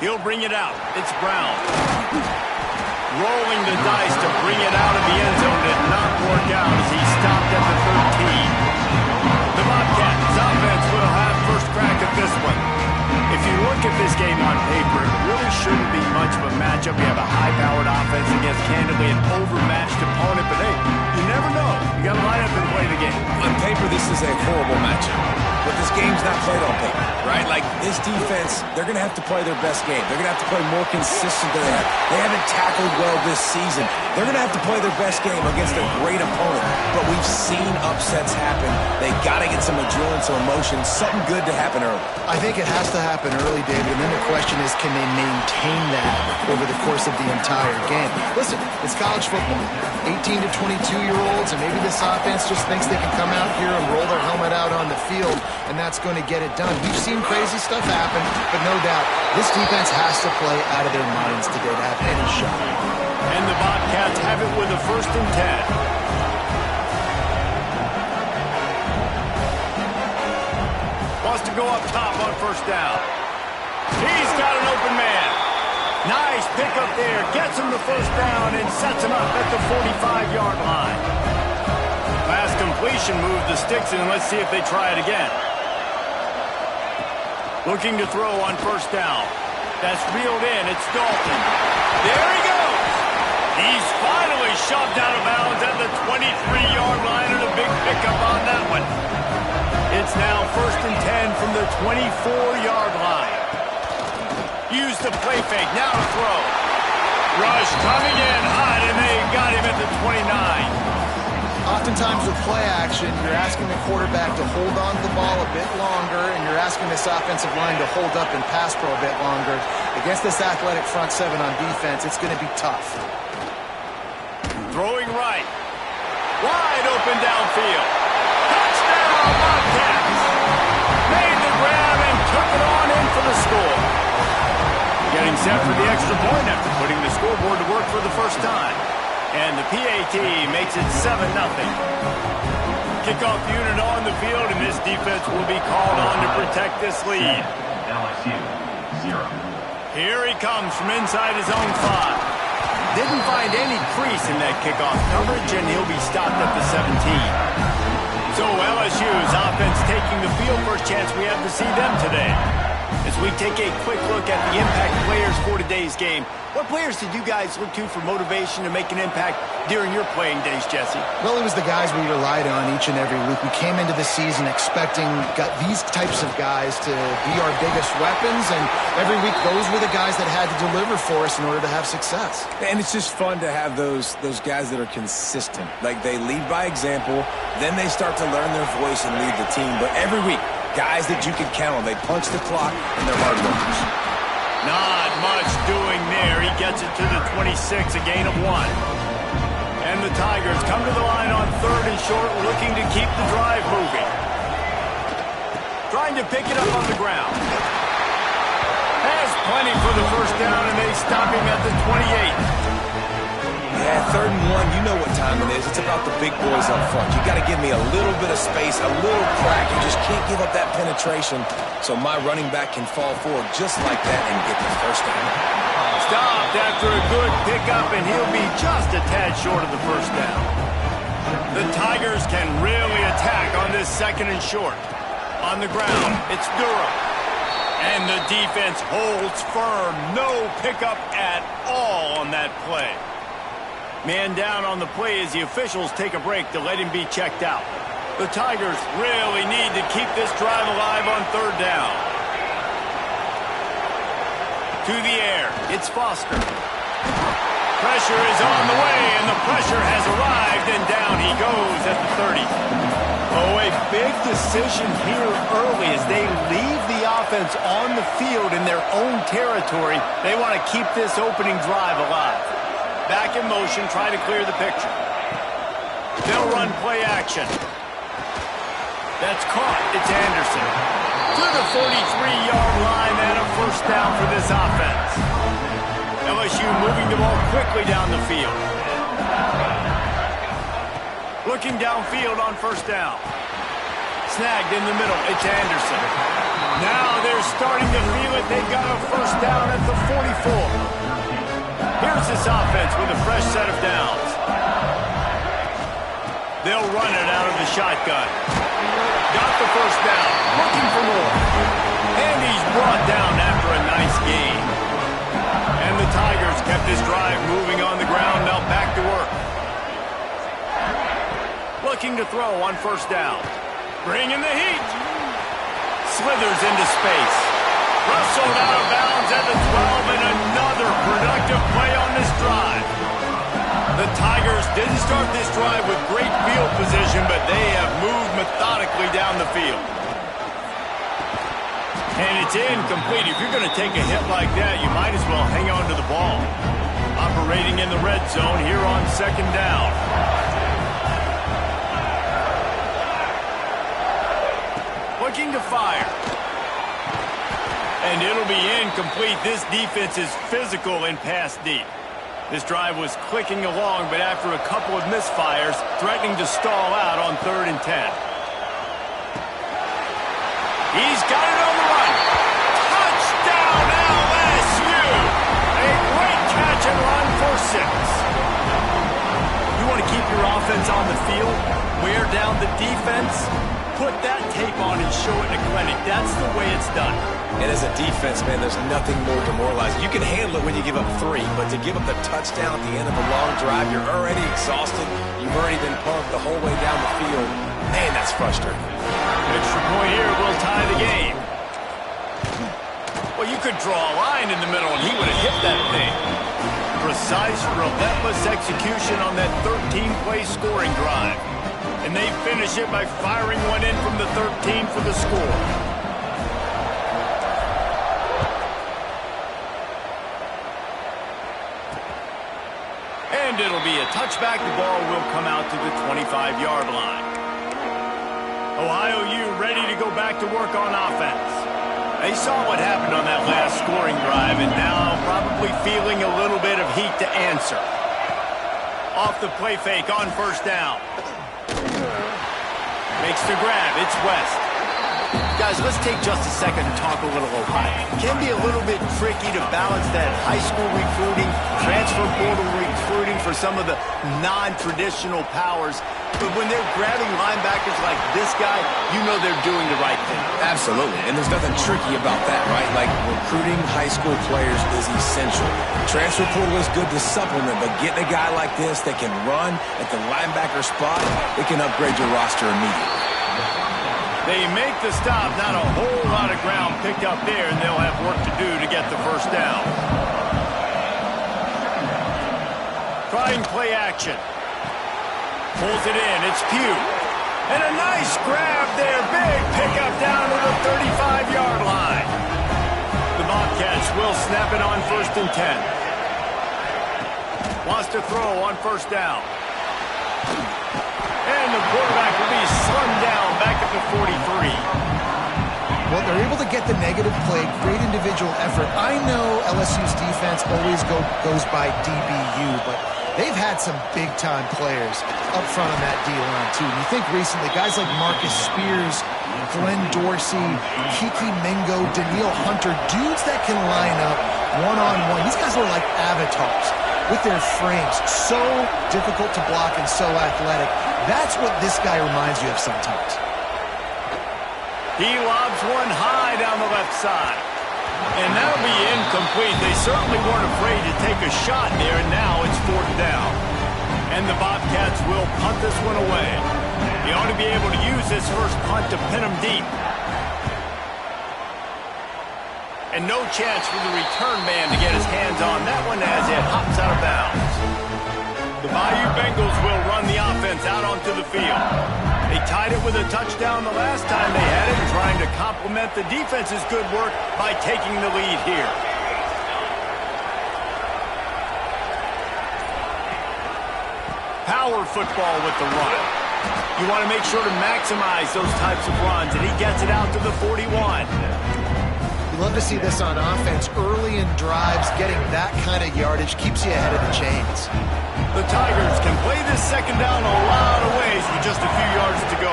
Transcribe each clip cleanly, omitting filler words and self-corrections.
He'll bring it out. It's Brown. Rolling the dice to bring it out of the end zone did not work out as he stopped at the 13. The Bobcats offense will have first crack at this one. If you look at this game on paper, it really shouldn't be much of a matchup. You have a high-powered offense against candidly an overmatched opponent, but hey, you never know. You got to line up and play the game. On paper, this is a horrible matchup. But this game's not played on paper, right? Like, this defense, they're going to have to play their best game. They're going to have to play more consistent than they have. They haven't tackled well this season. They're going to have to play their best game against a great opponent. But we've seen upsets happen. They got to get some adrenaline, some emotion, something good to happen early. I think it has to happen early, David, and then the question is, can they maintain that over the course of the entire game? Listen, it's college football. 18 to 22-year-olds, and maybe this offense just thinks they can come out here and roll their helmet out on the field, and that's going to get it done. We've seen crazy stuff happen, but no doubt, this defense has to play out of their minds today to have any shot. And the Bobcats have it with a 1st and 10. Wants to go up top on 1st down. He's got an open man. Nice pickup there. Gets him the 1st down and sets him up at the 45-yard line. Pass completion moved the sticks in. Let's see if they try it again. Looking to throw on 1st down. That's reeled in. It's Dalton. There he goes. He's finally shoved out of bounds at the 23-yard line, and a big pickup on that one. It's now 1st and 10 from the 24-yard line. Use the play fake. Now to throw. Rush coming in hot, and they got him at the 29. Oftentimes with play action, you're asking the quarterback to hold on to the ball a bit longer, and you're asking this offensive line to hold up and pass pro a bit longer. Against this athletic front seven on defense, it's going to be tough. Throwing right. Wide open downfield. Touchdown, Bobcats! Made the grab and took it on in for the score. Getting set for the extra point after putting the scoreboard to work for the first time. And the PAT makes it 7-0. Kickoff unit on the field, and this defense will be called on to protect this lead. LSU, 0. Here he comes from inside his own 5. Didn't find any crease in that kickoff coverage, and he'll be stopped at the 17. So LSU's offense taking the field. First chance we have to see them today. As we take a quick look at the impact players for today's game, what players did you guys look to for motivation to make an impact during your playing days, Jesse? Well, it was the guys we relied on each and every week. We came into the season expecting these types of guys to be our biggest weapons, and every week those were the guys that had to deliver for us in order to have success. And it's just fun to have those guys that are consistent. Like, they lead by example, then they start to learn their voice and lead the team. But every week, guys that you can count on. They punch the clock, and they're hard workers. Not much doing there. He gets it to the 26, a gain of 1. And the Tigers come to the line on 3rd and short, looking to keep the drive moving. Trying to pick it up on the ground. Has plenty for the 1st down, and they stop him at the 28. Yeah, 3rd and 1, you know what time it is. It's about the big boys up front. You got to give me a little bit of space, a little crack. You just can't give up that penetration, so my running back can fall forward just like that and get the 1st down. Stopped after a good pickup, and he'll be just a tad short of the 1st down. The Tigers can really attack on this 2nd and short. On the ground, it's Durham. And the defense holds firm. No pickup at all on that play. Man down on the play as the officials take a break to let him be checked out. The Tigers really need to keep this drive alive on 3rd down. To the air, it's Foster. Pressure is on the way, and the pressure has arrived, and down he goes at the 30. Oh, a big decision here early as they leave the offense on the field in their own territory. They want to keep this opening drive alive. Back in motion, try to clear the picture. They'll run play action. That's caught. It's Anderson. To the 43-yard line and a 1st down for this offense. LSU moving the ball quickly down the field. Looking downfield on 1st down. snagged in the middle. It's Anderson. Now they're starting to feel it. They've got a first down at the 44. Here's this offense with a fresh set of downs. They'll run it out of the shotgun. Got the first down. Looking for more. And he's brought down after a nice gain. And the Tigers kept this drive moving on the ground. Now back to work. Looking to throw on first down. Bringing the heat. Slithers into space. Rustled out of bounds at the 12, and another productive play on this drive. The Tigers didn't start this drive with great field position, but they have moved methodically down the field. And it's incomplete. If you're going to take a hit like that, you might as well hang on to the ball. Operating in the red zone here on second down. Looking to fire. And it'll be incomplete. This defense is physical in pass deep. This drive was clicking along, but after a couple of misfires, threatening to stall out on 3rd and 10. He's got it on the run. Touchdown LSU! A great catch and run for 6. You want to keep your offense on the field? Wear down the defense? Put that tape on and show it in a clinic. That's the way it's done. And as a defense, man, there's nothing more demoralizing. You can handle it when you give up 3, but to give up the touchdown at the end of a long drive, you're already exhausted. You've already been pumped the whole way down the field. Man, that's frustrating. Extra point here will tie the game. Well, you could draw a line in the middle, and he would have hit that thing. Precise, relentless execution on that 13-play scoring drive. And they finish it by firing one in from the 13 for the score. And it'll be a touchback. The ball will come out to the 25-yard line. Ohio U ready to go back to work on offense. They saw what happened on that last scoring drive, and now probably feeling a little bit of heat to answer. Off the play fake on first down. Makes the grab. It's West. Guys, let's take just a second to talk a little Ohio. It can be a little bit tricky to balance that high school recruiting, transfer portal recruiting for some of the non-traditional powers. But when they're grabbing linebackers like this guy, you know they're doing the right thing. Absolutely, and there's nothing tricky about that, right? Like, recruiting high school players is essential. Transfer portal is good to supplement, but getting a guy like this that can run at the linebacker spot, it can upgrade your roster immediately. They make the stop. Not a whole lot of ground picked up there, and they'll have work to do to get the first down. Trying play action. Pulls it in. It's Pugh. And a nice grab there. Big pickup down to the 35-yard line. The Bobcats will snap it on 1st and 10. Wants to throw on first down. And the quarterback will be slammed down back at the 43. Well, they're able to get the negative play, great individual effort. I know LSU's defense always goes by DBU, but they've had some big-time players up front on that D-line, too. And you think recently, guys like Marcus Spears, Glenn Dorsey, Kiki Mingo, Daniil Hunter, dudes that can line up one-on-one. These guys are like avatars with their frames. So difficult to block and so athletic. That's what this guy reminds you of sometimes. He lobs one high down the left side. And that'll be incomplete. They certainly weren't afraid to take a shot there, and now it's 4th down. And the Bobcats will punt this one away. They ought to be able to use this first punt to pin them deep. And no chance for the return man to get his hands on that one as it hops out of bounds. The Bayou Bengals will run the offense out onto the field. They tied it with a touchdown the last time they had it, trying to complement the defense's good work by taking the lead here. Power football with the run. You want to make sure to maximize those types of runs, and he gets it out to the 41. You love to see this on offense early in drives. Getting that kind of yardage keeps you ahead of the chains. The Tigers can play this second down a lot of ways with just a few yards to go.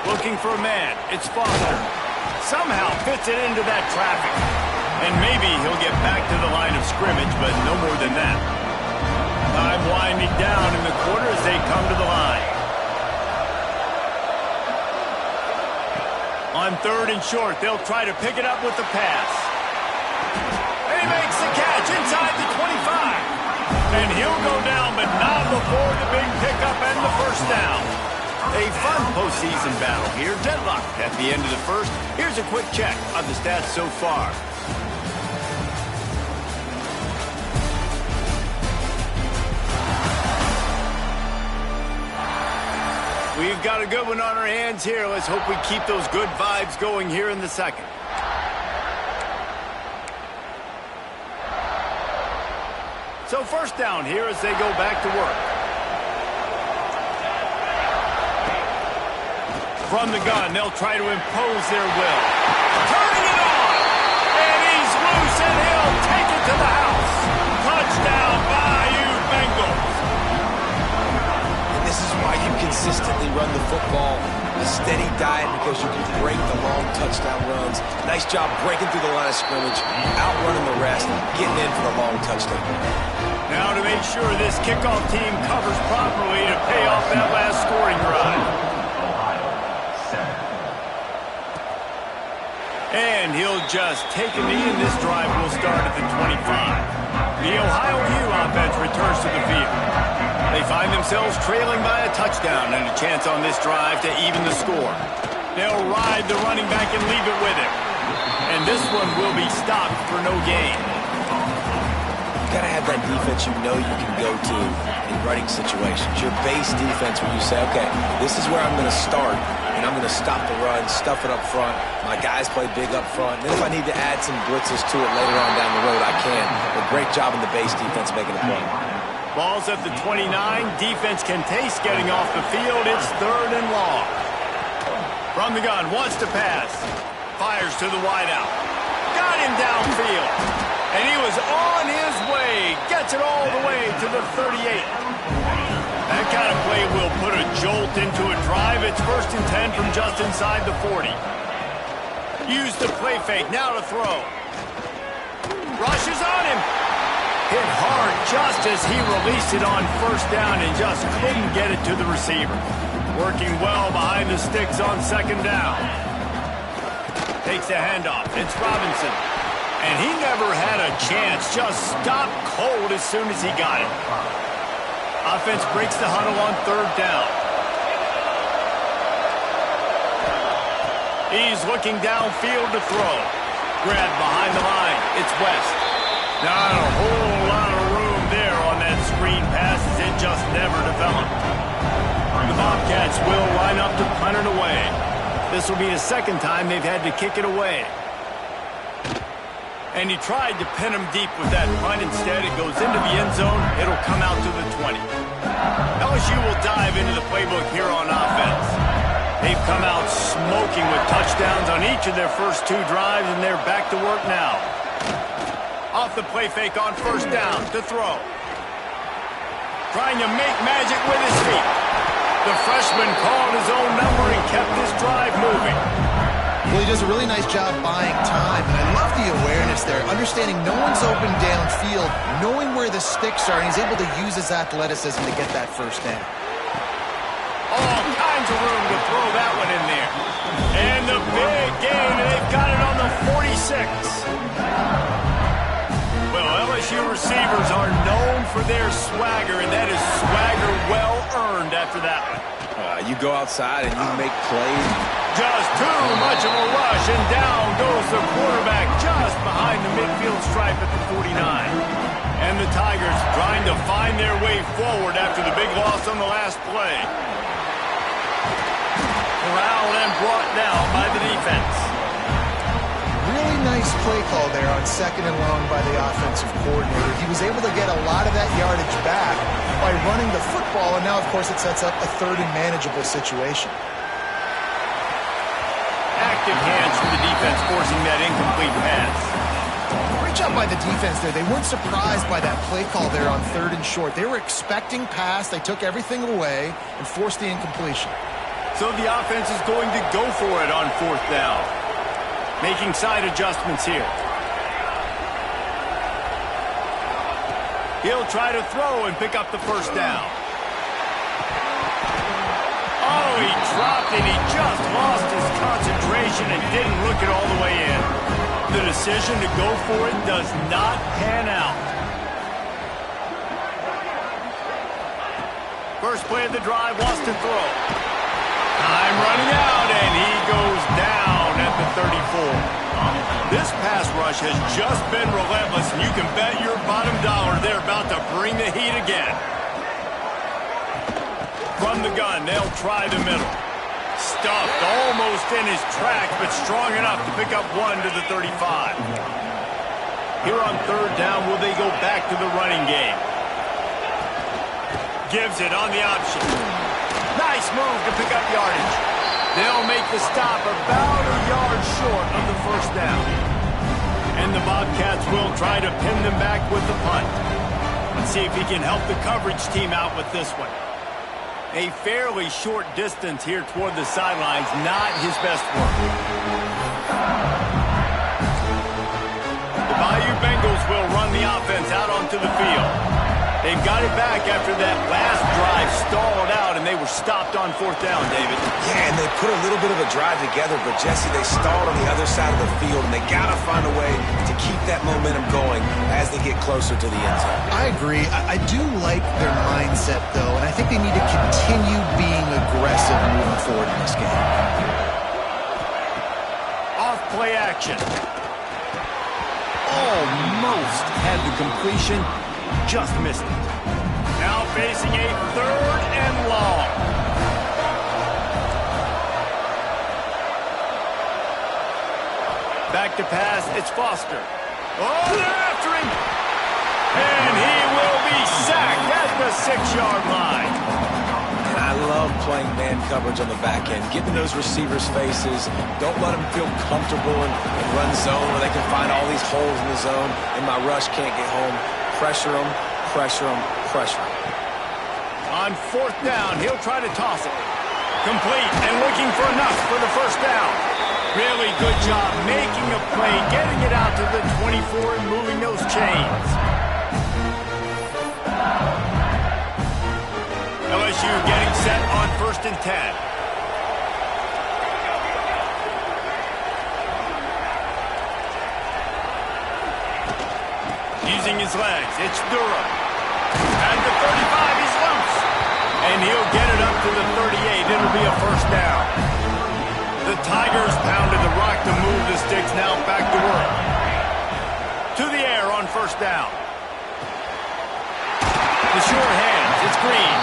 We'll looking for a man. It's Foster. Somehow fits it into that traffic. And maybe he'll get back to the line of scrimmage, but no more than that. Time winding down in the quarter as they come to the line. On 3rd and short, they'll try to pick it up with the pass. And he makes the catch inside the 25. And he'll go down, but not before the big pickup and the first down. A fun postseason battle here. Deadlock at the end of the first. Here's a quick check of the stats so far. We've got a good one on our hands here. Let's hope we keep those good vibes going here in the second. So first down here as they go back to work. From the gun, they'll try to impose their will. Turning it on! And he's loose, and he'll take it to the house. Touchdown, Bayou Bengals. And this is why you consistently run the football. A steady diet because you can break the long touchdown runs. Nice job breaking through the line of scrimmage, outrunning the rest, getting in for the long touchdown. Now to make sure this kickoff team covers properly to pay off that last scoring drive. And he'll just take a knee, and this drive will start at the 25. The Ohio U offense returns to the field. They find themselves trailing by a touchdown and a chance on this drive to even the score. They'll ride the running back and leave it with him. And this one will be stopped for no gain. You got to have that defense you know you can go to in running situations. Your base defense where you say, okay, this is where I'm going to start, and I'm going to stop the run, stuff it up front. My guys play big up front. And then if I need to add some blitzes to it later on down the road, I can. But great job in the base defense making a play. Ball's at the 29. Defense can taste getting off the field. It's 3rd and long. From the gun, wants to pass. Fires to the wideout. Got him downfield. And he was on his way. Gets it all the way to the 38. That kind of play will put a jolt into a drive. It's 1st and 10 from just inside the 40. Use the play fake. Now to throw. Rushes on him. Hit hard just as he released it on 1st down and just couldn't get it to the receiver. Working well behind the sticks on 2nd down. Takes the handoff. It's Robinson. And he never had a chance. Just stopped cold as soon as he got it. Offense breaks the huddle on 3rd down. He's looking downfield to throw. Grab behind the line. It's West. Not a whole lot of room there on that screen pass as it just never developed. The Bobcats will line up to punt it away. This will be the 2nd time they've had to kick it away. And he tried to pin him deep with that punt. Instead, it goes into the end zone. It'll come out to the 20. LSU will dive into the playbook here on offense. They've come out smoking with touchdowns on each of their first 2 drives, and they're back to work now. Off the play fake on 1st down to throw. Trying to make magic with his feet. The freshman called his own number and kept this drive moving. Well, he does a really nice job buying time, and I love the awareness there, understanding no one's open downfield, knowing where the sticks are, and he's able to use his athleticism to get that 1st down. All kinds of room to throw that one in there. And the big gain, and they've got it on the 46. Well, LSU receivers are known for their swagger, and that is swagger well earned after that one. You go outside and you make plays. Just too much of a rush, and down goes the quarterback just behind the midfield stripe at the 49. And the Tigers trying to find their way forward after the big loss on the last play. Corralled and brought down by the defense. Really nice play call there on 2nd and long by the offensive coordinator. He was able to get a lot of that yardage back by running the football, and now, of course, it sets up a 3rd and manageable situation. Active hands from the defense forcing that incomplete pass. Great job by the defense there. They weren't surprised by that play call there on 3rd and short. They were expecting pass. They took everything away and forced the incompletion. So the offense is going to go for it on 4th down. Making side adjustments here. He'll try to throw and pick up the 1st down. Oh, he dropped and he just lost his concentration and didn't look it all the way in. The decision to go for it does not pan out. First play of the drive, wants to throw. Time running out, and he goes down at the 34. This pass rush has just been relentless, and you can bet your bottom dollar they're about to bring the heat again. From the gun, they'll try the middle. Stuffed almost in his tracks, but strong enough to pick up 1 to the 35. Here on 3rd down, will they go back to the running game? Gives it on the option. Nice move to pick up yardage. They'll make the stop about a yard short of the 1st down. And the Bobcats will try to pin them back with the punt. Let's see if he can help the coverage team out with this one. A fairly short distance here toward the sidelines, not his best work. The Bayou Bengals will run the offense out onto the field. They've got it back after that last drive stalled out, and they were stopped on 4th down, David. Yeah, and they put a little bit of a drive together, but, Jesse, they stalled on the other side of the field, and they got to find a way to keep that momentum going as they get closer to the end zone. I agree. I do like their mindset, though, and I think they need to continue being aggressive moving forward in this game. Off play action. Almost had the completion. Just missed it. Now facing a 3rd and long. Back to pass, it's Foster. Oh, they're after him! And he will be sacked at the 6-yard line. I love playing man coverage on the back end, getting those receivers' faces. Don't let them feel comfortable in run zone where they can find all these holes in the zone and my rush can't get home. Pressure them, pressure them, pressure them. On 4th down, he'll try to toss it. Complete and looking for enough for the 1st down. Really good job making a play, getting it out to the 24 and moving those chains. LSU getting set on 1st and 10. Using his legs, it's Durham. At the 35, he's loose. And he'll get it up to the 38. It'll be a 1st down. The Tigers pounded the rock to move the sticks, now back to work. To the air on 1st down. The sure hands, it's Green.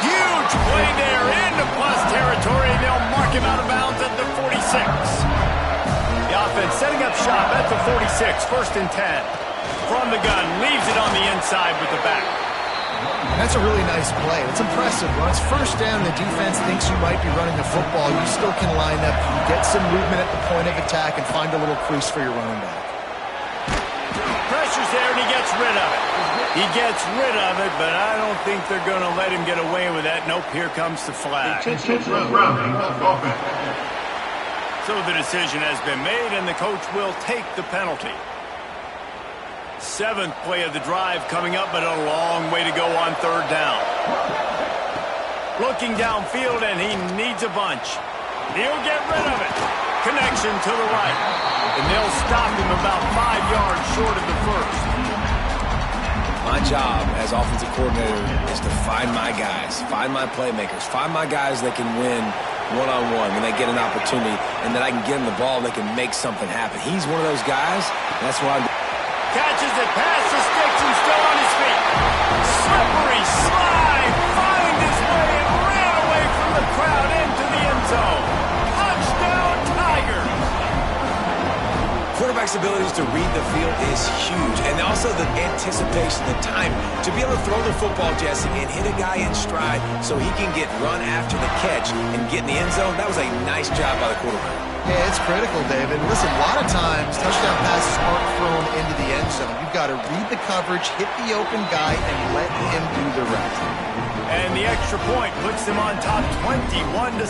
Huge play there into plus territory, and they'll mark him out of bounds at the 46. The offense setting up shop at the 46, 1st and 10. From the gun, leaves it on the inside with the back. That's a really nice play. It's impressive. When it's 1st down, the defense thinks you might be running the football. You still can line up, get some movement at the point of attack, and find a little crease for your running back. Pressure's there, and he gets rid of it. He gets rid of it, but I don't think they're going to let him get away with that. Nope, here comes the flag. So the decision has been made, and the coach will take the penalty. 7th play of the drive coming up, but a long way to go on 3rd down. Looking downfield, and he needs a bunch. He'll get rid of it. Connection to the right. And they'll stop him about 5 yards short of the 1st. My job as offensive coordinator is to find my guys, find my playmakers, find my guys that can win one-on-one when they get an opportunity, and then I can get them the ball and they can make something happen. He's one of those guys, and that's why I'm... Catches it past the sticks and still on his feet. Slippery slide, find his way and ran away from the crowd into the end zone. Touchdown, Tiger. Quarterback's abilities to read the field is huge, and also the anticipation, the time to be able to throw the football, Jesse, and hit a guy in stride so he can get run after the catch and get in the end zone. That was a nice job by the quarterback. Yeah, it's critical, David. Listen, a lot of times touchdown passes aren't thrown into the end zone. You've got to read the coverage, hit the open guy, and let him do the rest. And the extra point puts them on top 21-7.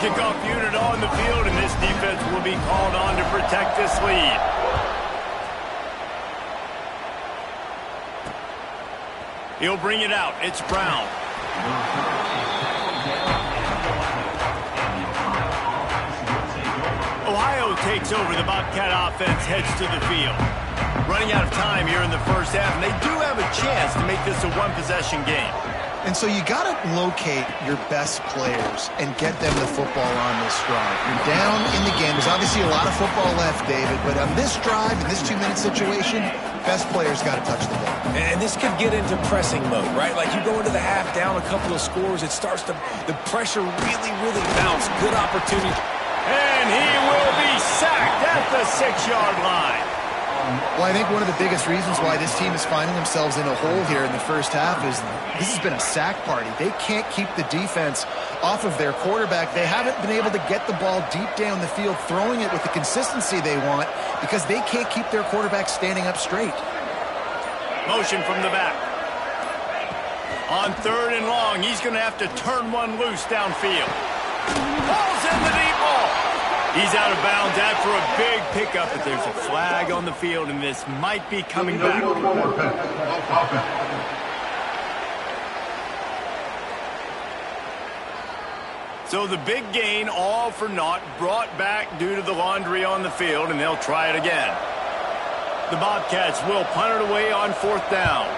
Kickoff unit on the field, and this defense will be called on to protect this lead. He'll bring it out. It's Brown. Ohio takes over. The Bobcat offense heads to the field. Running out of time here in the first half, and they do have a chance to make this a one-possession game. And so you got to locate your best players and get them the football on this drive. You're down in the game. There's obviously a lot of football left, David, but on this drive, in this 2-minute situation, best players got to touch the ball. And this could get into pressing mode, right? Like you go into the half down a couple of scores, it starts to, the pressure really mounts. Good opportunity. And he will be sacked at the 6-yard line. Well, I think one of the biggest reasons why this team is finding themselves in a hole here in the first half is this has been a sack party. They can't keep the defense off of their quarterback. They haven't been able to get the ball deep down the field, throwing it with the consistency they want because they can't keep their quarterback standing up straight. Motion from the back. On 3rd and long, he's going to have to turn one loose downfield. Ball's in the deep ball. He's out of bounds after a big pickup, but there's a flag on the field, and this might be coming back. So the big gain, all for naught, brought back due to the laundry on the field, and they'll try it again. The Bobcats will punt it away on 4th down.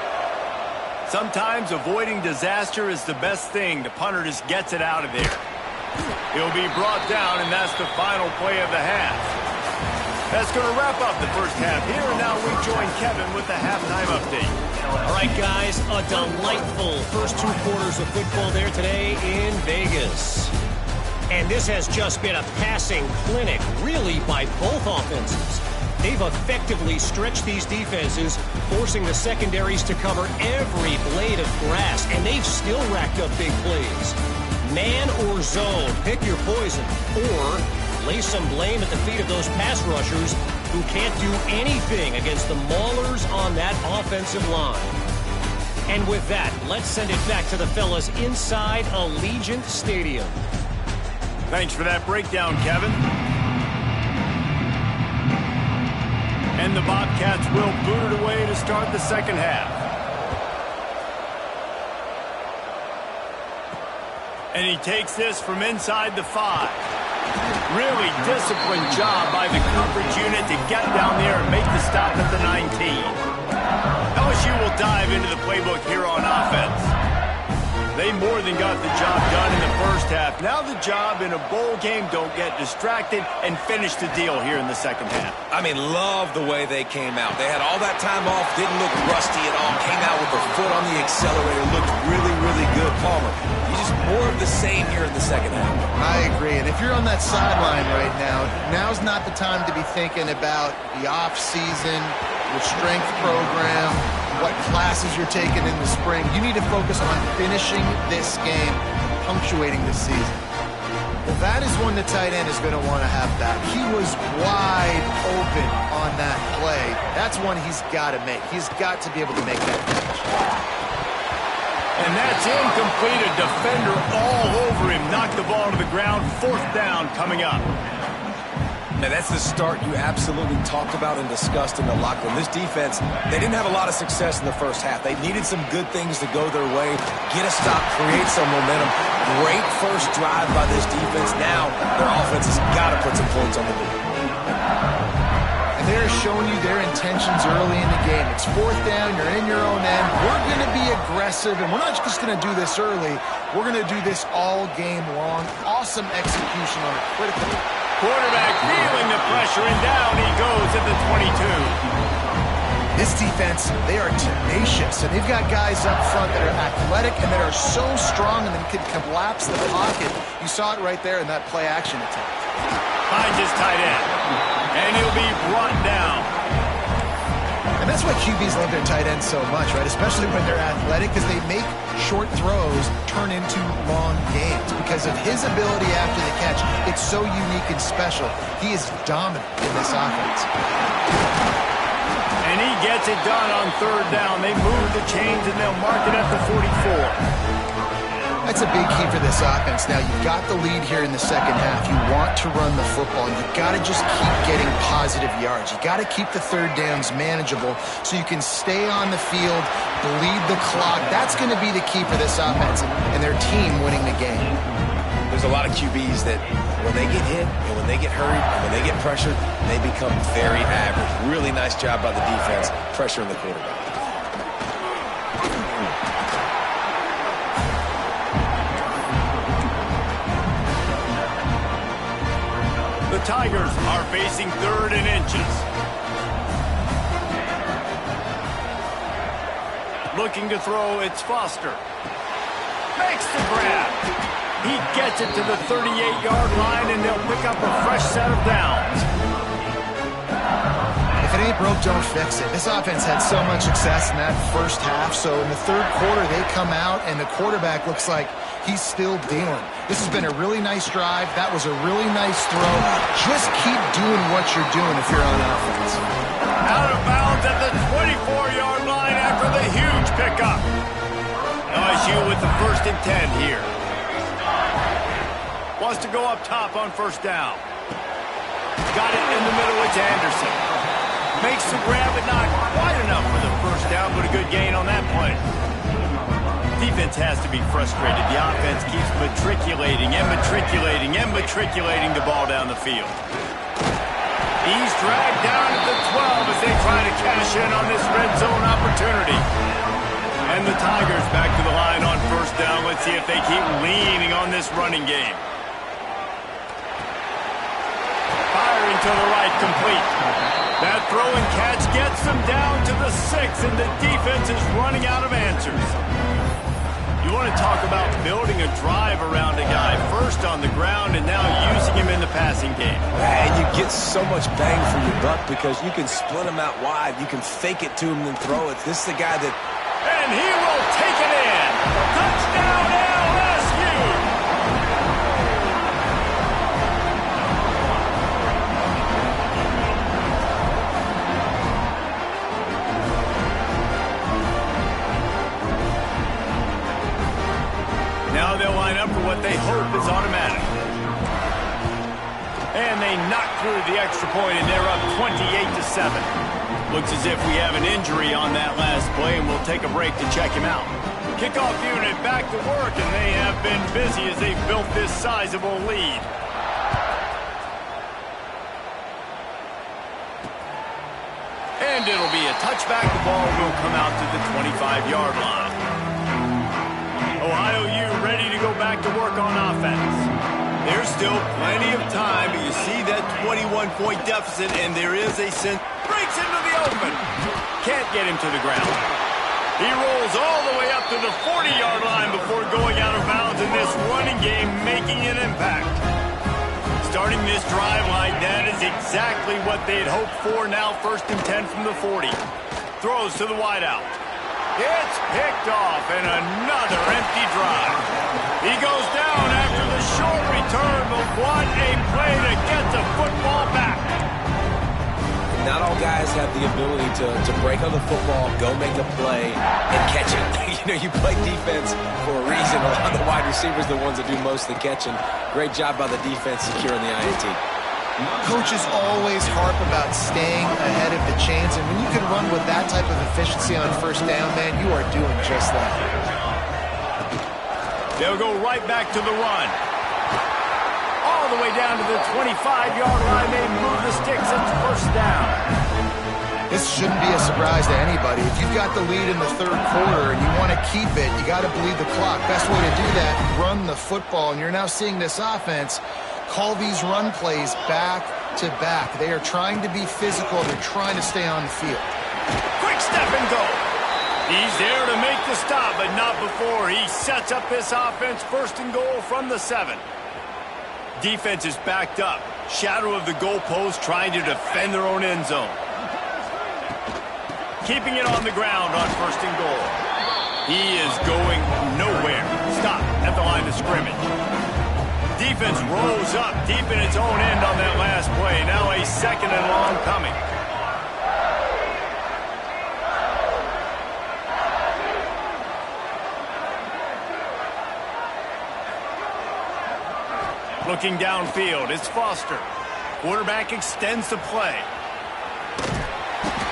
Sometimes avoiding disaster is the best thing. The punter just gets it out of there. He'll be brought down, and that's the final play of the half. That's going to wrap up the first half here, and now we join Kevin with the halftime update. All right, guys, a delightful first 2 quarters of football there today in Vegas. And this has just been a passing clinic, really, by both offenses. They've effectively stretched these defenses, forcing the secondaries to cover every blade of grass, and they've still racked up big plays. Man or zone, pick your poison, or lay some blame at the feet of those pass rushers who can't do anything against the maulers on that offensive line. And with that, let's send it back to the fellas inside Allegiant Stadium. Thanks for that breakdown, Kevin. And the Bobcats will boot it away to start the second half. And he takes this from inside the 5. Really disciplined job by the coverage unit to get down there and make the stop at the 19. LSU will dive into the playbook here on offense. They more than got the job done in the first half. Now the job in a bowl game, don't get distracted and finish the deal here in the second half. I mean, love the way they came out. They had all that time off, didn't look rusty at all, came out with their foot on the accelerator, looked really, really good. Palmer, you just more of the same here in the second half. I agree, and if you're on that sideline right now, now's not the time to be thinking about the off-season, your strength program, what classes you're taking in the spring. You need to focus on finishing this game, punctuating this season. Well, that is one the tight end is going to want to have back. He was wide open on that play. That's one he's got to make. He's got to be able to make that catch. And that's incomplete. A defender all over him. Knocked the ball to the ground. 4th down coming up. Now, that's the start you absolutely talked about and discussed in the locker room. This defense, they didn't have a lot of success in the first half. They needed some good things to go their way, get a stop, create some momentum. Great first drive by this defense. Now, their offense has got to put some points on the board. And they're showing you their intentions early in the game. It's 4th down, you're in your own end. We're going to be aggressive, and we're not just going to do this early. We're going to do this all game long. Awesome execution on a critical. Quarterback feeling the pressure, and down he goes at the 22. This defense, they are tenacious, and they've got guys up front that are athletic and that are so strong and then can collapse the pocket. You saw it right there in that play-action attempt. Finds his tight end, and he'll be brought down. And that's why QBs love their tight ends so much, right? Especially when they're athletic, because they make short throws turn into long games. Because of his ability after the catch, it's so unique and special. He is dominant in this offense. And And he gets it done on third down. They move the chains, and they'll mark it at the 44. That's a big key for this offense. Now, you've got the lead here in the second half. You want to run the football. You've got to just keep getting positive yards. You've got to keep the third downs manageable so you can stay on the field, bleed the clock. That's going to be the key for this offense and their team winning the game. There's a lot of QBs that when they get hit and when they get hurried and when they get pressured, they become very average. Really nice job by the defense pressuring the quarterback. The Tigers are facing third and inches. Looking to throw, it's Foster. Makes the grab. He gets it to the 38-yard line, and they'll pick up a fresh set of downs. If it ain't broke, don't fix it. This offense had so much success in that first half, so in the third quarter, they come out, and the quarterback looks like he's still dealing. This has been a really nice drive. That was a really nice throw. Just keep doing what you're doing if you're on offense. Out of bounds at the 24-yard line after the huge pickup. LSU with the 1st and 10 here. Wants to go up top on first down. Got it in the middle. It's Anderson. Makes the grab, but not quite enough for the first down, but a good gain on that play. Defense has to be frustrated. The offense keeps matriculating and matriculating and matriculating the ball down the field. He's dragged down at the 12 as they try to cash in on this red zone opportunity. And the Tigers back to the line on first down. Let's see if they keep leaning on this running game. Firing to the right, complete. That throw and catch gets them down to the 6, and the defense is running out of answers. You want to talk about building a drive around a guy, first on the ground and now using him in the passing game. And you get so much bang for your buck because you can split him out wide. You can fake it to him and throw it. This is the guy that... And he will take it in. Touchdown LSU. Now they'll line up for what they hope is automatic. And they knock through the extra point, and they're up 28-7. Looks as if we have an injury on that last play, and we'll take a break to check him out. Kickoff unit back to work, and they have been busy as they've built this sizable lead. And it'll be a touchback. The ball will come out to the 25-yard line. Ohio U ready to go back to work on offense. There's still plenty of time, but you see that 21-point deficit, and there is a sense. Breaks into the open. Can't get him to the ground. He rolls all the way up to the 40-yard line before going out of bounds in this running game, making an impact. Starting this drive like that is exactly what they'd hoped for. Now 1st and 10 from the 40. Throws to the wideout. It's picked off, and another empty drive. He goes down after the short return, but what a play to get the football back. Not all guys have the ability to break on the football, go make a play, and catch it. You play defense for a reason. A lot of the wide receivers are the ones that do most of the catching. Great job by the defense securing the INT. Coaches always harp about staying ahead of the chains, and when you can run with that type of efficiency on first down, man, you are doing just that. They'll go right back to the run. All the way down to the 25-yard line. They move the sticks. It's first down. This shouldn't be a surprise to anybody. If you've got the lead in the third quarter and you want to keep it, you got to bleed the clock. Best way to do that, run the football. And you're now seeing this offense call these run plays back to back. They are trying to be physical. They're trying to stay on the field. Quick step and go. He's there to make the stop, but not before. He sets up this offense 1st and goal from the 7. Defense is backed up. Shadow of the goalpost trying to defend their own end zone. Keeping it on the ground on 1st and goal. He is going nowhere. Stop at the line of scrimmage. Defense rolls up deep in its own end on that last play. Now a 2nd and long coming. Looking downfield, it's Foster. Quarterback extends the play.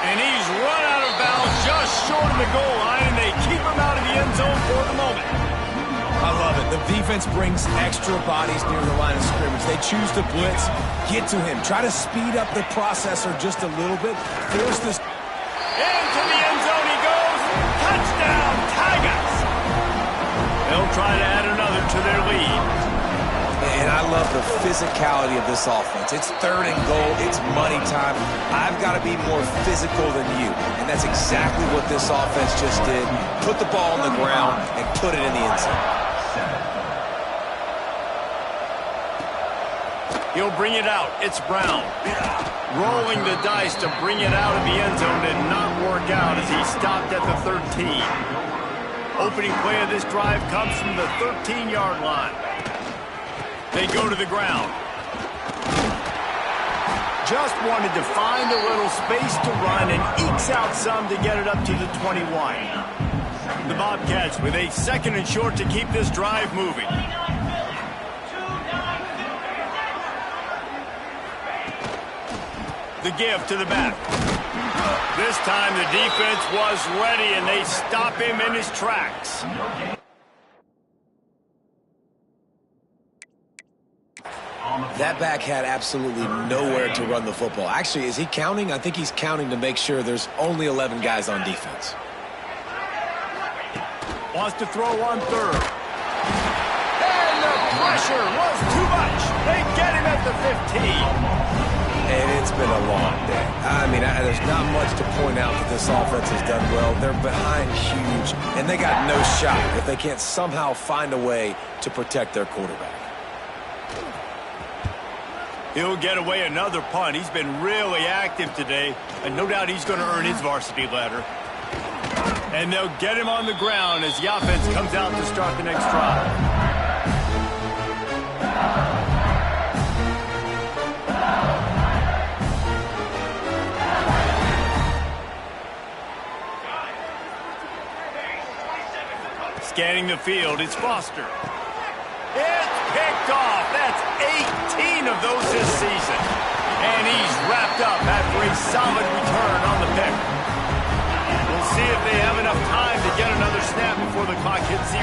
And he's run out of bounds just short of the goal line, and they keep him out of the end zone for the moment. I love it. The defense brings extra bodies near the line of scrimmage. They choose to blitz, get to him, try to speed up the processor just a little bit, force this. Into the end zone he goes. Touchdown, Tigers. They'll try to add another to their lead. And I love the physicality of this offense. It's 3rd and goal. It's money time. I've got to be more physical than you. And that's exactly what this offense just did. Put the ball on the ground and put it in the end zone. He'll bring it out. It's Brown. Rolling the dice to bring it out of the end zone did not work out as he stopped at the 13. Opening play of this drive comes from the 13-yard line. They go to the ground. Just wanted to find a little space to run and ekes out some to get it up to the 21. The Bobcats with a 2nd and short to keep this drive moving. The give to the back. This time the defense was ready and they stop him in his tracks. That back had absolutely nowhere to run the football. Actually, is he counting? I think he's counting to make sure there's only 11 guys on defense. Wants to throw on 3rd. And the pressure was too much. They get him at the 15. And it's been a long day. I mean, there's not much to point out that this offense has done well. They're behind huge, and they got no shot if they can't somehow find a way to protect their quarterback. He'll get away another punt. He's been really active today, and no doubt he's going to earn his varsity letter. And they'll get him on the ground as the offense comes out to start the next drive. Scanning the field, it's Foster. It's picked off. That's 18 of those this season. And he's wrapped up after a solid return on the pick. We'll see if they have enough time to get another snap before the clock hits 0.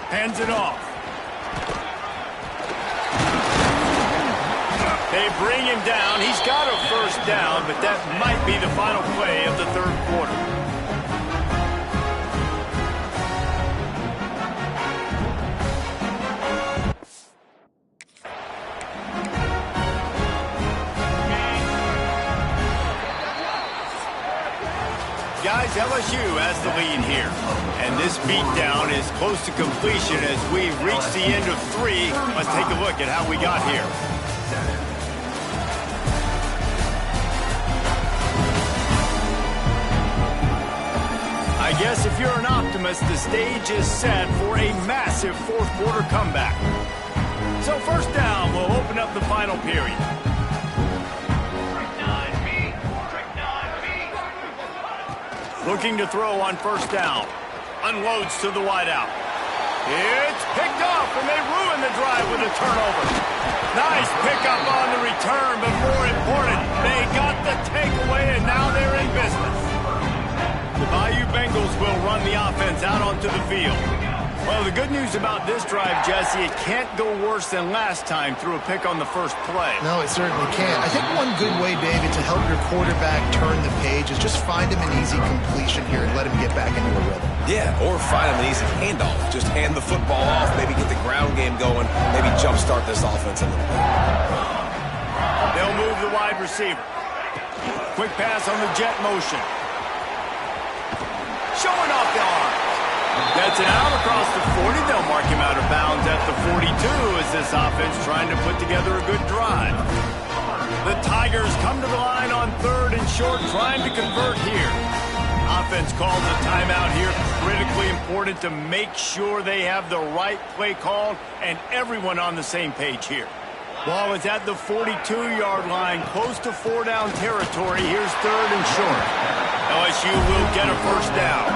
Hands it off. They bring him down. He's got a 1st down, but that might be the final play of the 3rd quarter. Guys, LSU has the lead here. And this beatdown is close to completion as we reach the end of 3. Let's take a look at how we got here. I guess if you're an optimist, the stage is set for a massive 4th quarter comeback. So 1st down will open up the final period. Looking to throw on 1st down. Unloads to the wideout. It's picked off, and they ruin the drive with a turnover. Nice pickup on the return, but more important, they got the takeaway, and now they're in business. The Bayou Bengals will run the offense out onto the field. Well, the good news about this drive, Jesse, it can't go worse than last time through a pick on the 1st play. No, it certainly can't. I think one good way, David, to help your quarterback turn the page is just find him an easy completion here and let him get back into a rhythm. Yeah, or find him an easy handoff. Just hand the football off, maybe get the ground game going, maybe jumpstart this offense a little bit. They'll move the wide receiver. Quick pass on the jet motion. Showing off the arm. That's it out across the 40. They'll mark him out of bounds at the 42 as this offense trying to put together a good drive. The Tigers come to the line on 3rd and short, trying to convert here. Offense calls a timeout here. Critically important to make sure they have the right play called and everyone on the same page here. Ball is at the 42-yard line, close to 4-down territory. Here's 3rd and short. LSU will get a 1st down.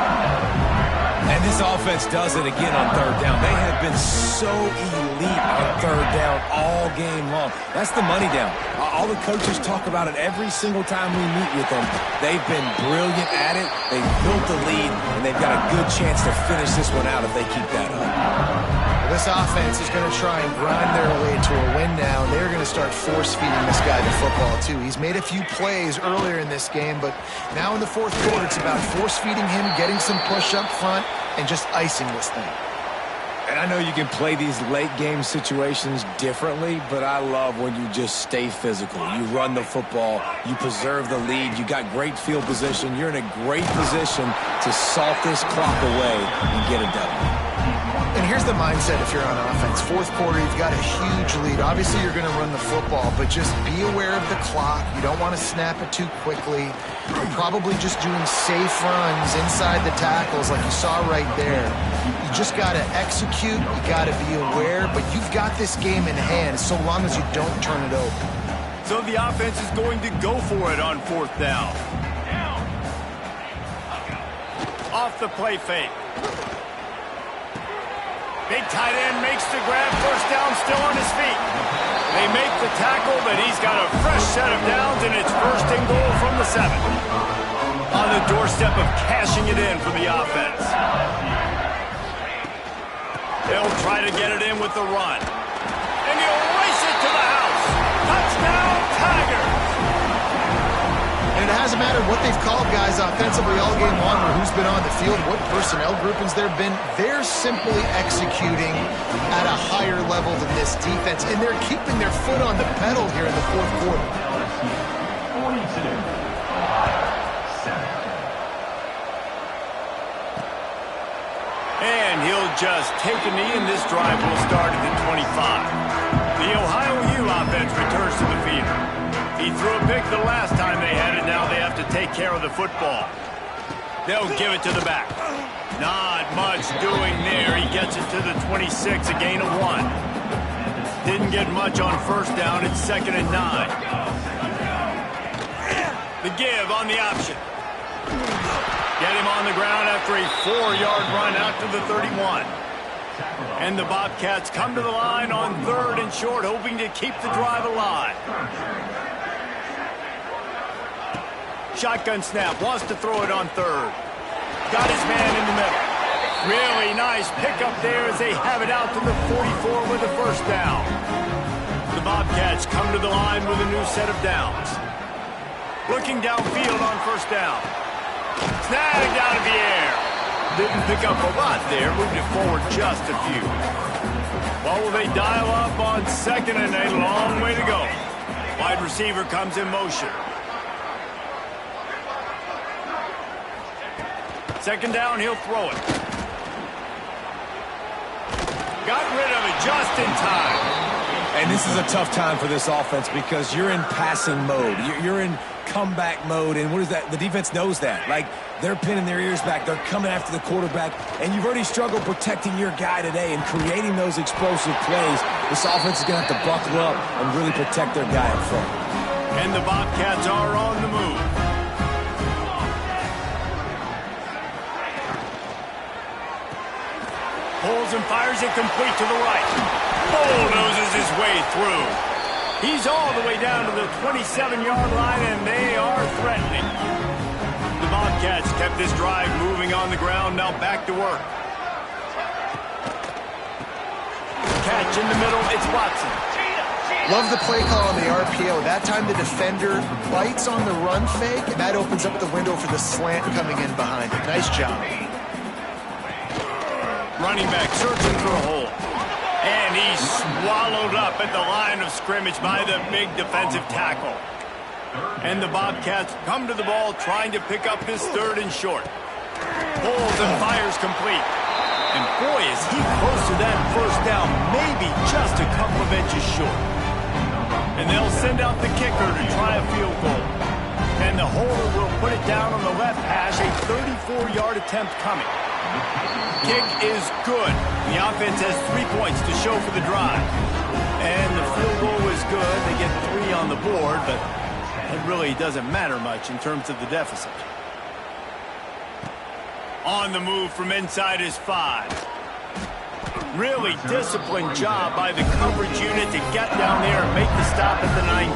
And this offense does it again on third down. They have been so elite on third down all game long. That's the money down. All the coaches talk about it every single time we meet with them. They've been brilliant at it. They've built the lead, and they've got a good chance to finish this one out if they keep that up. This offense is going to try and grind their way to a win now. They're going to start force-feeding this guy the football, too. He's made a few plays earlier in this game, but now in the fourth quarter, it's about force-feeding him, getting some push up front, and just icing this thing. And I know you can play these late-game situations differently, but I love when you just stay physical. You run the football, you preserve the lead, you got great field position, you're in a great position to salt this clock away and get a W. And here's the mindset if you're on offense. Fourth quarter, you've got a huge lead. Obviously, you're going to run the football, but just be aware of the clock. You don't want to snap it too quickly. You're probably just doing safe runs inside the tackles like you saw right there. You just got to execute. You got to be aware, but you've got this game in hand so long as you don't turn it over. So the offense is going to go for it on fourth down. Off the play fake. Big tight end makes the grab, first down, still on his feet. They make the tackle, but he's got a fresh set of downs, and it's first and goal from the 7. On the doorstep of cashing it in for the offense. They'll try to get it in with the run. And he'll race it to the house. Touchdown, Tigers! And it hasn't mattered what they've called guys offensively all game long or who's been on the field, what personnel groupings there have been. They're simply executing at a higher level than this defense, and they're keeping their foot on the pedal here in the fourth quarter. 42, 7. And he'll just take a knee, and this drive will start at the 25. The Ohio U offense returns to the field. He threw a pick the last time they had it. Now they have to take care of the football. They'll give it to the back. Not much doing there. He gets it to the 26, a gain of 1. Didn't get much on first down. It's 2nd and 9. The give on the option. Get him on the ground after a 4-yard run out to the 31. And the Bobcats come to the line on 3rd and short, hoping to keep the drive alive. Shotgun snap, wants to throw it on 3rd. Got his man in the middle. Really nice pickup there as they have it out to the 44 with a first down. The Bobcats come to the line with a new set of downs. Looking downfield on first down. Snagged out of the air. Didn't pick up a lot there, moved it forward just a few. Well, will they dial up on 2nd and a long way to go? Wide receiver comes in motion. 2nd down, he'll throw it. Got rid of it just in time. And this is a tough time for this offense because you're in passing mode. You're in comeback mode, and what is that? The defense knows that. Like, they're pinning their ears back. They're coming after the quarterback, and you've already struggled protecting your guy today and creating those explosive plays. This offense is going to have to buckle up and really protect their guy up front. And the Bobcats are on the move. Pulls and fires it complete to the right. Bulldozes his way through. He's all the way down to the 27-yard line, and they are threatening. The Bobcats kept this drive moving on the ground, now back to work. Catch in the middle, it's Watson. Love the play call on the RPO. That time the defender bites on the run fake, and that opens up the window for the slant coming in behind it. Nice job. Running back searching for a hole. And he's swallowed up at the line of scrimmage by the big defensive tackle. And the Bobcats come to the ball trying to pick up this 3rd and short. Pulls and fires complete. And boy, is he close to that first down, maybe just a couple of inches short. And they'll send out the kicker to try a field goal. And the holder will put it down on the left hash, a 34-yard attempt coming. Kick is good. The offense has 3 points to show for the drive. And the field goal is good. They get 3 on the board, but it really doesn't matter much in terms of the deficit. On the move from inside his 5. Really disciplined job by the coverage unit to get down there and make the stop at the 19.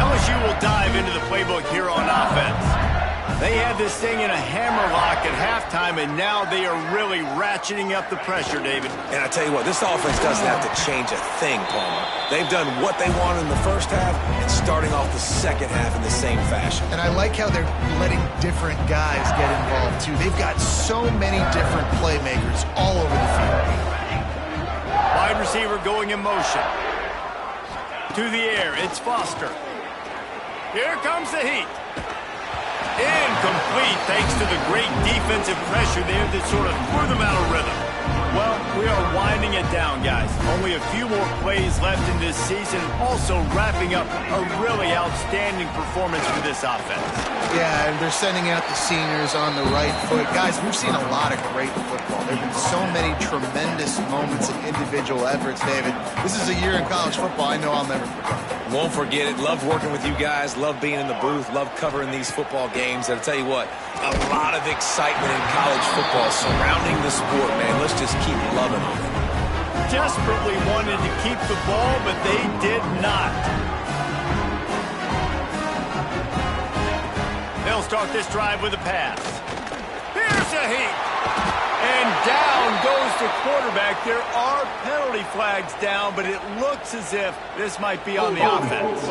LSU will dive into the playbook here on offense. They had this thing in a hammerlock at halftime, and now they are really ratcheting up the pressure, David. And I tell you what, this offense doesn't have to change a thing, Palmer. They've done what they wanted in the first half and starting off the second half in the same fashion. And I like how they're letting different guys get involved, too. They've got so many different playmakers all over the field. Wide receiver going in motion. To the air, it's Foster. Here comes the heat. Incomplete thanks to the great defensive pressure there that sort of threw them out of rhythm. Well, we are winding it down, guys. Only a few more plays left in this season. Also wrapping up a really outstanding performance for this offense. Yeah, and they're sending out the seniors on the right foot. Guys, we've seen a lot of great football. There have been so many tremendous moments and individual efforts, David. This is a year in college football I know I'll never forget. Won't forget it. Love working with you guys. Love being in the booth. Love covering these football games. And I'll tell you what, a lot of excitement in college football surrounding the sport, man. Let's just keep loving it. Desperately wanted to keep the ball, but they did not. They'll start this drive with a pass. Here's a heat. And down goes the quarterback. There are penalty flags down, but it looks as if this might be on the offense.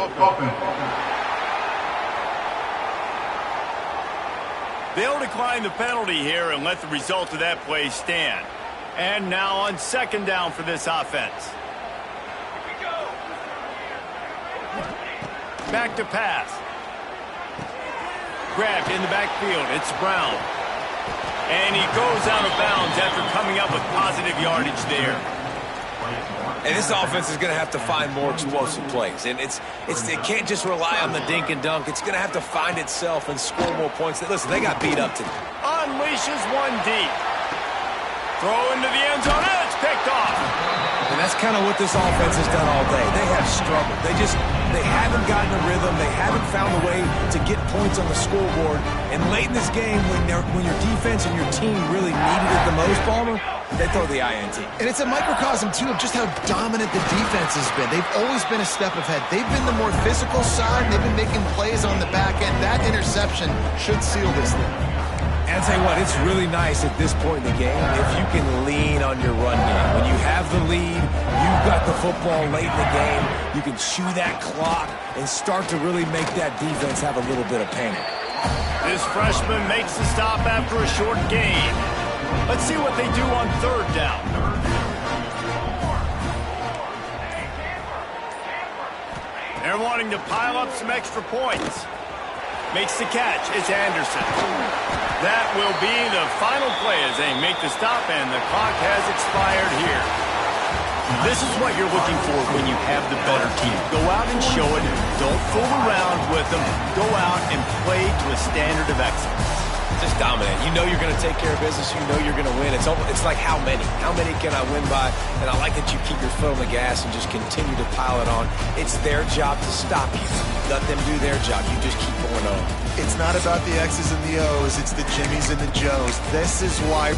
They'll decline the penalty here and let the result of that play stand. And now on second down for this offense. Back to pass. Grabbed in the backfield. It's Brown. And he goes out of bounds after coming up with positive yardage there. And this offense is going to have to find more explosive plays. And it can't just rely on the dink and dunk. It's going to have to find itself and score more points. Listen, they got beat up today. Unleashes one deep. Throw into the end zone. And it's picked off. And that's kind of what this offense has done all day. They have struggled. They haven't gotten a rhythm. They haven't found a way to get points on the scoreboard. And late in this game, when your defense and your team really needed it the most, Palmer, they throw the INT. And it's a microcosm, too, of just how dominant the defense has been. They've always been a step ahead. They've been the more physical side. They've been making plays on the back end. That interception should seal this thing. And I'll tell you what, it's really nice at this point in the game if you can lean on your run game. When you have the lead, you've got the football late in the game, you can chew that clock and start to really make that defense have a little bit of panic. This freshman makes the stop after a short gain. Let's see what they do on third down. They're wanting to pile up some extra points. Makes the catch. It's Anderson. That will be the final play as they make the stop, and the clock has expired here. This is what you're looking for when you have the better team. Go out and show it. Don't fool around with them. Go out and play to a standard of excellence. Just dominate. You know you're going to take care of business. You know you're going to win. It's like how many? How many can I win by? And I like that you keep your foot on the gas and just continue to pile it on. It's their job to stop you. Let them do their job. You just keep going on. It's not about the X's and the O's. It's the Jimmies and the Joes. This is why...